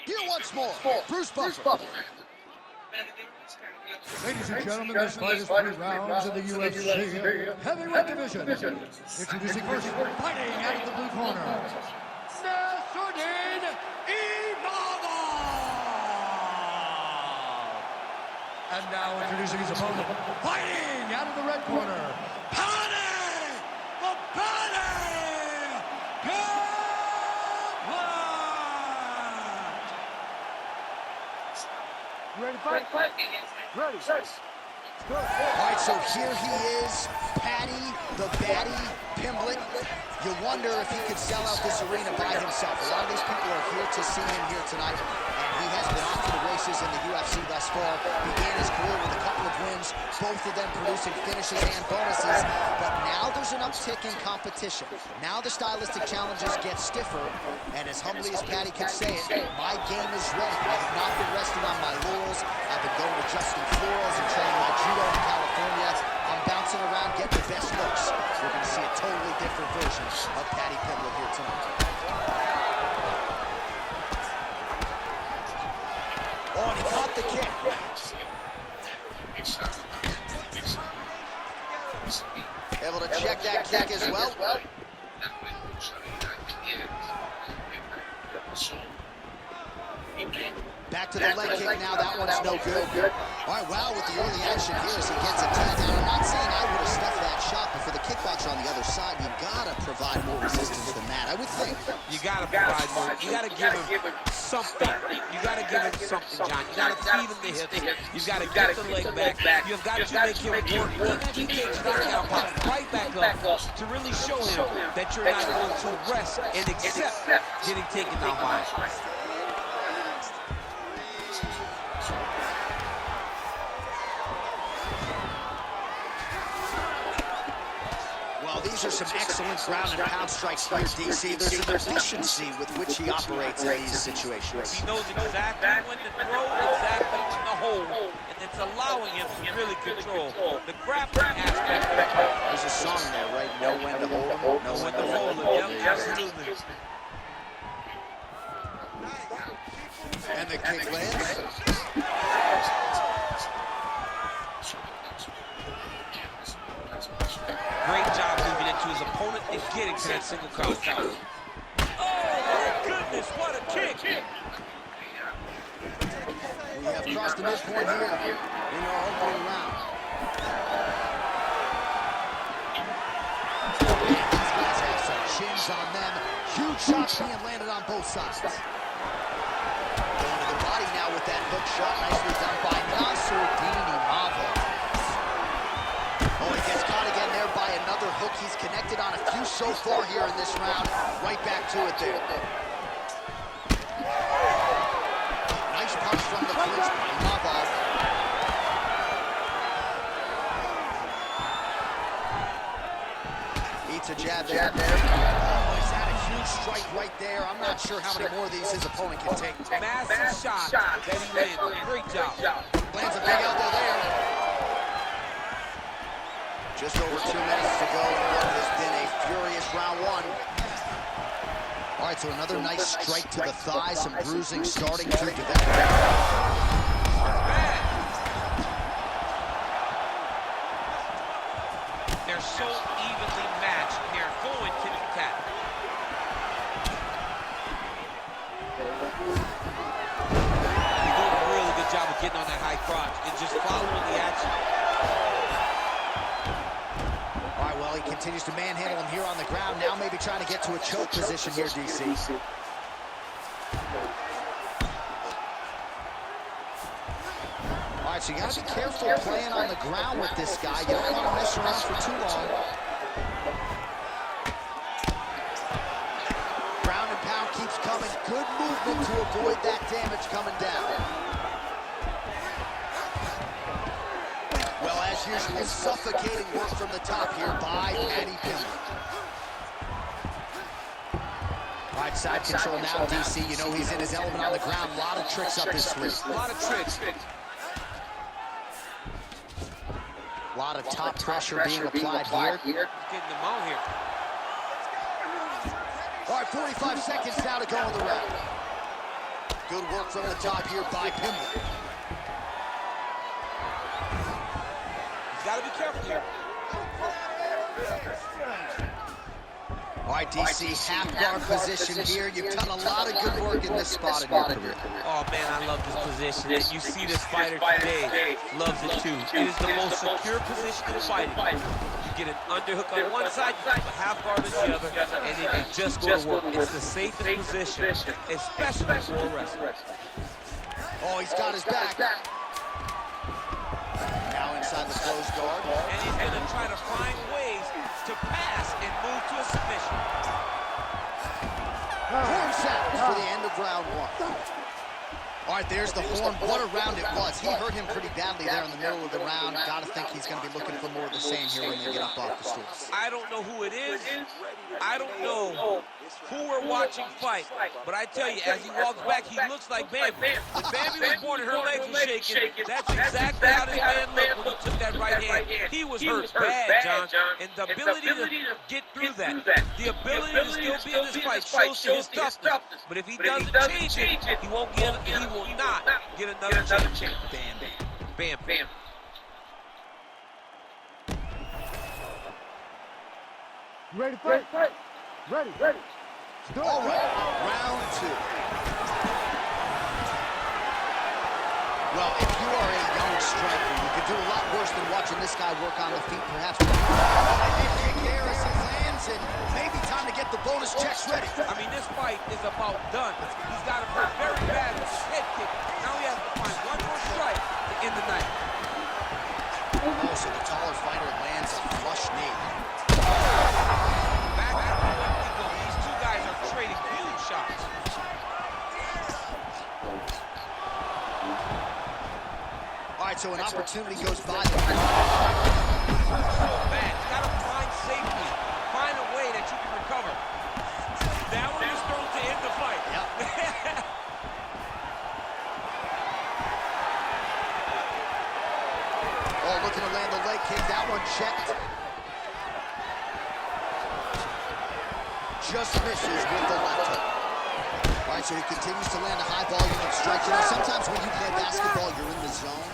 Here once more, Bruce Buffer. Ladies and gentlemen, this fight is 3 rounds in the UFC heavyweight division. Introducing first, fighting out of the blue corner, Imavov. And now introducing his opponent, fighting out of the red corner, You ready to fight? Ready. All right, so here he is, Paddy, the baddie, Pimblett. You wonder if he could sell out this arena by himself. A lot of these people are here to see him here tonight, and he has been off to the races in the UFC thus far. Began his career with a couple of wins, both of them producing finishes and bonuses, but now there's an uptick in competition. Now the stylistic challenges get stiffer, and as humbly as Paddy could say it, my game is ready. I have not been resting on my laurels. I've been going to Justin Flores and training my judo in California. I'm bouncing around getting the best looks. We're going to see a totally different version of Paddy Pimblett here tonight. Oh, and he caught the kick. Able to check that kick as well. Back to the leg kick now. That one's no good. All right, wow, with the early action here as he gets a takedown. I'm not saying I would have stuffed that shot, but for the kickboxer on the other side, you gotta provide more resistance than that, I would think. You gotta provide more. You gotta give him something. You gotta give him something, John. You gotta feed him the hips. You gotta get the leg back. You've got to make him work. Even if he takes knockdown, pop right back up to really show him that you're not going to rest and accept getting taken down by him. These are some excellent ground and pound strikes here, DC. There's an efficiency with which he operates in these situations. He knows exactly when to throw, exactly when to hold, and it's allowing him to really control the grappling aspect of the fight. There's a song there, right? Know when to hold him, know when to hold him. Yep, absolutely. And the kick lands. Great job moving into his opponent and getting to that single count. Oh, my goodness, what a kick! We have crossed the midpoint here in our opening round. These guys have some chins on them. Huge shots being landed on both sides. Going to the body now with that hook shot. Nicely done by Imavov. Oh, he gets caught again there by another hook. He's connected on a few so far here in this round. Right back to it there. Nice punch from the clinch by Imavov. Eats a jab there. Oh, he's had a huge strike right there. I'm not sure how many more of these his opponent can take. Massive shot that he landed. Great job. Lands a big elbow there. Just over 2 minutes to go in what has been a furious round one. All right, so another nice strike to the thigh, some bruising starting to develop. They're so evenly matched, and they're going to the tap. You're doing a really good job of getting on that high crotch and just following the action. He continues to manhandle him here on the ground. Now maybe trying to get to a choke position here, DC. All right, so you got to be careful playing on the ground with this guy. You don't want to mess around for too long. Ground and pound keeps coming. Good movement to avoid that damage coming down. Well, as usual, suffocating work from the top here by Paddy Pimblett. All right, side control now, DC. You know he's in his element on the ground. A lot of tricks up his sleeve. A lot of tricks. A lot of top pressure being applied here. Getting them out here. All right, 45 seconds now to go in the round. Good work from the top here by Pimblett. He's got to be careful here. All right, DC, half guard position here. You've done a lot of good work in this spot in your career. Oh, man, I love this position. And you see this fighter today loves it, too. It is the most secure position in fighting. You get an underhook on one side, you keep a half guard on the other, and then you just go to work. It's the safest position, especially for a wrestler. Oh, he's got his back. Now inside the closed guard. And he's going to try to find ways to pass and move to a submission. Horn sounds for the end of round one. All right, there's the horn. What a round it was. He hurt him pretty badly there in the middle of the round. Gotta think he's gonna be looking for more of the same here when they get up off the stools. I don't know who it is. I don't know who we're watching fight. But I tell you, as he walks back, he looks like Bambi. When Bambi was born and her legs were shaking, that's exactly how this man looked when he took that right hand. He was hurt bad, John. And the ability to get through that, the ability to still be in this fight shows to his toughness. But if he doesn't change it, he will not get another chance. Bam. Ready, fight? Ready. All right, round two. Well, if you are a young striker, you could do a lot worse than watching this guy work on the feet, perhaps. Big air as he lands, and maybe time to get the bonus checks ready. I mean, this fight is about done. He's got him hurt very bad with his head kick. Now he has to find one more strike to end the night. Oh, so the taller fighter lands a flush knee. Back after one we go. These two guys are trading huge shots. All right, so an opportunity goes by. So bad. You got to find safety. Find a way that you can recover. That one is thrown to end the fight. Yep. Oh, looking to land the leg kick. That one checked. Just misses with the left hook. All right, so he continues to land a high volume of strikes. You know, sometimes when you play basketball, you're in the zone.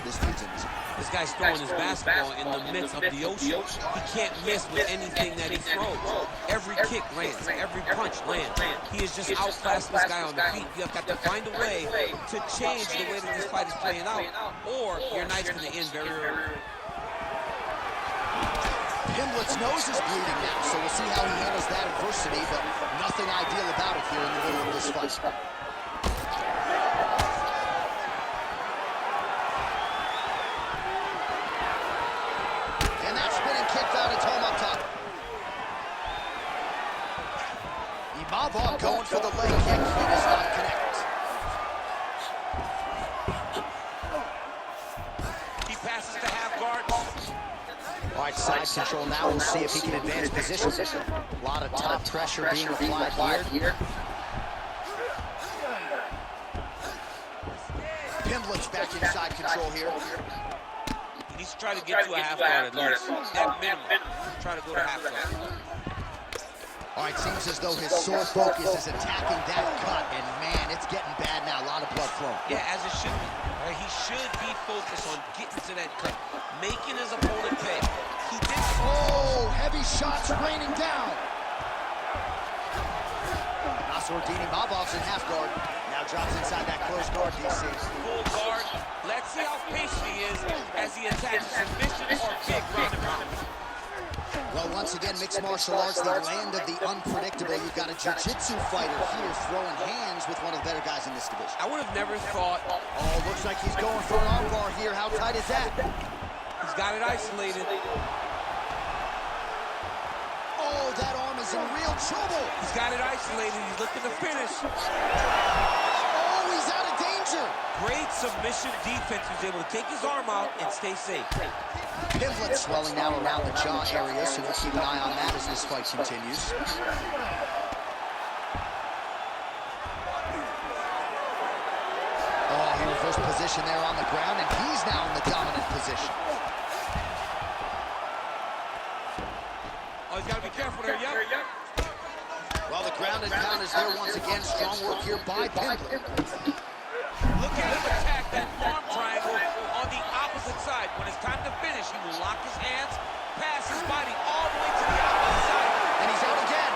This dude's in the zone. This guy's throwing his basketball in the midst of the ocean. He can't miss with anything that he throws. Every kick lands. Every punch lands. He is just outclassed this guy on the feet. You have got to find a way to change the way that this fight is playing out, or your night's going to end very early. Pimblett's nose is bleeding now, so we'll see how he handles that adversity, but nothing ideal about it here in the middle of this fight. And that spinning kick found its home up top. Imavov going for the leg kick. He does not connect. He passes to half guard. All right, side control now. We'll see if he can advance position. A lot of top pressure being applied here. Pimblett's back inside control here. He needs to try to get to a half guard at least. At minimum, try to go to half guard. All right, seems as though his sole focus is attacking that cut, and man, it's getting bad now. A lot of blood flowing. Yeah, as it should be. Right? He should be focused on getting to that cut, making his opponent pay. He did. Oh, heavy shots raining down. Nassourdine Imavov's in half guard. Now drops inside that closed guard, DC. Full guard. Let's see how patient he is as he attacks submission or kick round and round. Well, once again, mixed martial arts, the land of the unpredictable. You've got a jiu-jitsu fighter here throwing hands with one of the better guys in this division. I would have never thought. Oh, looks like he's going for an armbar here. How tight is that? He's got it isolated. Oh, that arm is in real trouble. He's got it isolated. He's looking to finish. Oh, he's out of danger. Great submission defense. He was able to take his arm out and stay safe. Pimblet swelling now around the jaw area, so we'll keep an eye on that as this fight continues. Oh, he reversed position there on the ground, and he's now in the dominant position. Oh, he's got to be careful there, yeah. Well, the ground and pound is there once again. Strong work here by Pimblett. Look at him attack that arm triangle on the opposite side. When it's time to finish, he will lock his hands, pass his body all the way to the opposite side. And he's out again.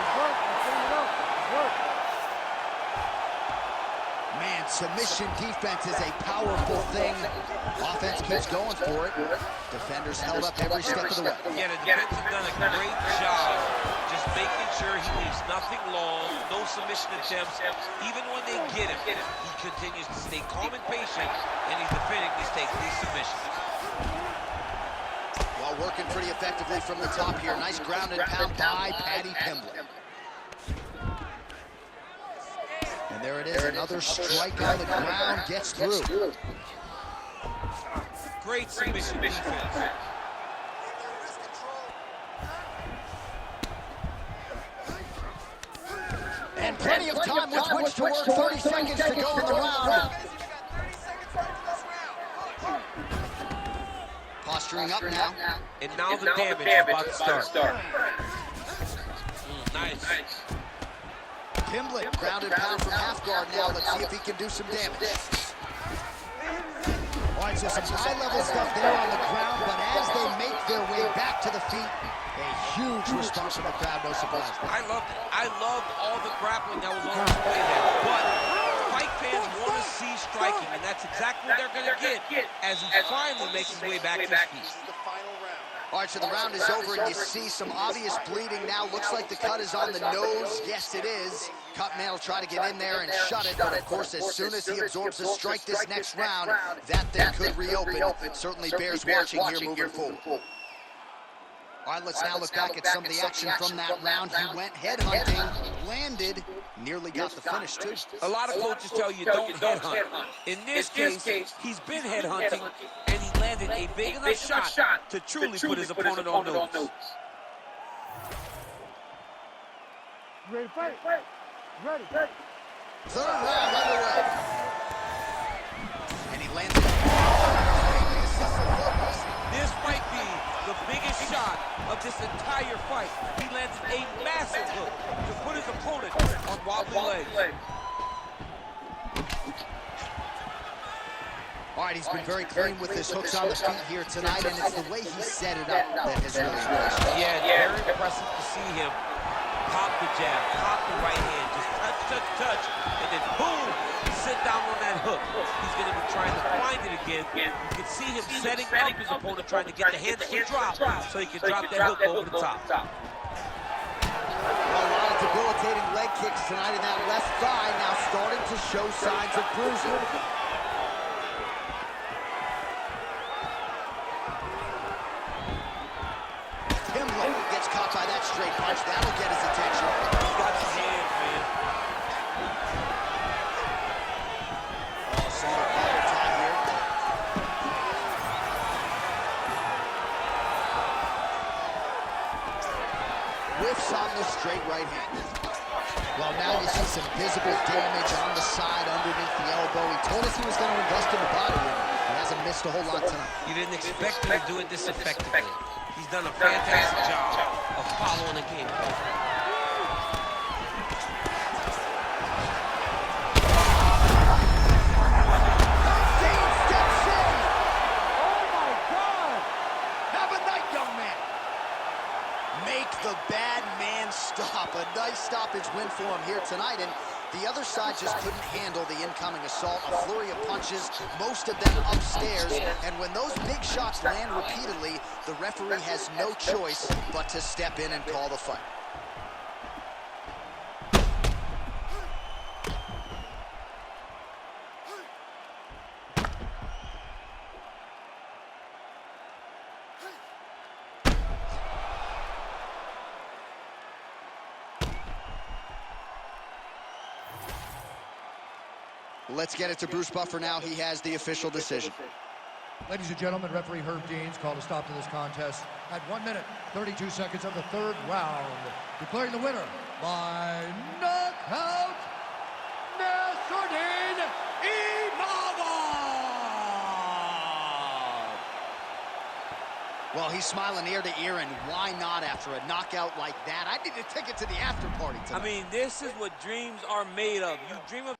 Man, submission defense is a powerful thing. Offense keeps going for it. Defenders held up every step of the way. Yeah, the defense have done a great job just making sure he leaves nothing long, no submission attempts. Even when they get him, he continues to stay calm and patient, and he's defending these submissions. Well, working pretty effectively from the top here. Nice ground and pound by Paddy Pimblett. And there it is, another strike on the ground, gets through. Great submission defense. And plenty of time with which to work, 30 seconds to go in the round. Posturing up now. And now the damage is about to start. Nice. Pimblett, ground and pound from half guard now. Let's see if he can do some damage. All right, so some high-level stuff there on the ground, but as they make their way back to the feet, a huge response from the crowd, no surprise. I loved it. I loved all the grappling that was on display there. But fight fans want to see striking, and that's exactly what they're going to get as he finally makes his way back to his feet. All right, so the round is over, and you see some obvious bleeding now. Looks like the cut is on the nose. Yes, it is. Cutman will try to get in there and shut it, but of course, as soon as he absorbs a strike this next round, that thing could reopen. It certainly bears watching here moving forward. All right, let's now look back at some of the action from that round. He went headhunting, landed, nearly got the finish, too. A lot of coaches tell you don't headhunt. In this case, he's been headhunting, and he landed a big enough shot to truly put his opponent on notice. Ready, fight. Ready. Third round underway. And he landed. This might be the biggest shot of this entire fight. He landed a massive hook to put his opponent on wobbly legs. All right, he's been very clean with his hooks on the feet here tonight, and it's the way he set it up that has really impressed me. Yeah, very impressive to see him pop the jab, pop the right hand, just touch, and then boom, sit down on that hook. He's going to be trying to find it again. You can see him setting up his opponent, trying to get the hands to drop so he can drop that hook over the top. Well, a lot of debilitating leg kicks tonight in that left thigh, now starting to show signs of bruising. Pimblett gets caught by that straight punch. That'll get his attention. He's got his hands, man. Oh, solid power tie here. Whiffs on the straight right hand. Well, now you see some visible damage on the side underneath the elbow. He told us he was going to invest in the body, and he hasn't missed a whole lot tonight. You didn't expect him to do it this effectively. He's done a fantastic job of following the game plan. Steps in. Oh, my God. Have a night, young man. Make the bad man stop. A nice stoppage win for him here tonight, and the other side just couldn't handle the incoming assault. A flurry of punches, most of them upstairs, and when those big shots land repeatedly, the referee has no choice but to step in and call the fight. Let's get it to Bruce Buffer now. He has the official decision. Ladies and gentlemen, referee Herb Deans called a stop to this contest at 1 minute, 32 seconds of the third round, declaring the winner by knockout, Imavov! Well, he's smiling ear to ear, and why not after a knockout like that? I need a ticket to the after party tonight. I mean, this is what dreams are made of. You dream of